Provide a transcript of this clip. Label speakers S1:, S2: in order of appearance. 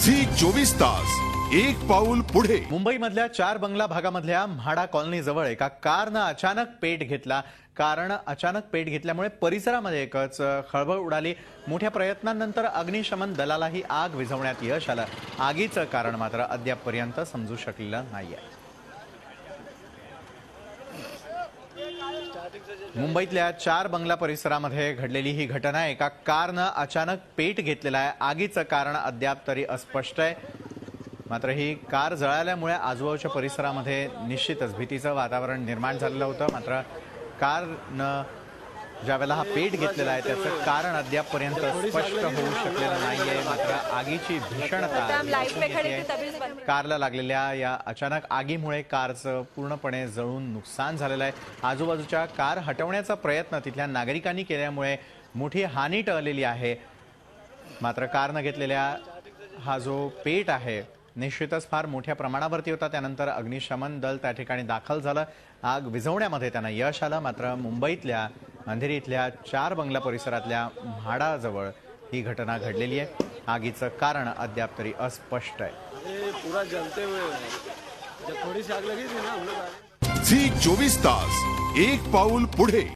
S1: Zee 24 तास एक पाऊल पुढे।
S2: मुंबईमधल्या 4 बंगला भागामधल्या म्हाडा कॉलनी जवळ एका कारनं अचानक पेट घेतला। अचानक पेट घेतल्यामुळे परिसरामध्ये एकच खळबळ उडाली। मोठ्या प्रयत्नांनंतर अग्निशमन दलालाही आग विझवण्यात यश आलं। आगीचं कारण मात्र अद्यापपर्यंत समजू शकलेलं नाहीये। मुंबईतल्या 4 बंगला परिसरामध्ये घडलेली ही घटना एका कारनं अचानक पेट घेतलेला आहे। आगीचं कारण अद्याप तरी अस्पष्ट आहे। मात्र ही कार जळाल्यामुळे आजूबाजूच्या परिसरामध्ये निश्चितच भीतीचं वातावरण निर्माण झालेलं होतं। मात्र कारनं ज्यावेळेला हा पेट घेतलेला आहे त्याचं कारण अद्यापपर्यंत स्पष्ट होऊ शकलेलं नाहीये। मात्र आगीची भीषणता कारला लागलेल्या या अचानक आगीमुळे कारचं पूर्णपणे जळून नुकसान झालेलं आहे। आजूबाजूच्या कार हटवण्याचा प्रयत्न तिथल्या नागरिकांनी केल्यामुळे मोठी हानी टळलेली आहे। मात्र कारनं घेतलेल्या हा जो पेट आहे निश्चितच फार मोठ्या प्रमाणावरती होता। त्यानंतर अग्निशमन दल त्या ठिकाणी दाखल झालं। आग विझवण्यामध्ये त्यांना यश आलं। मात्र मुंबईतल्या अंधेरी इथल्या 4 बंगला परिसरातल्या म्हाडाजवळ ही घटना घडलेली आहे। आगीचं कारण अद्याप तरी अस्पष्ट आहे।
S3: पूरा जलते हुए जब थोड़ी सी आग लगी थी ना हम लोग
S1: झी 24 तास एक पाऊल पुढे।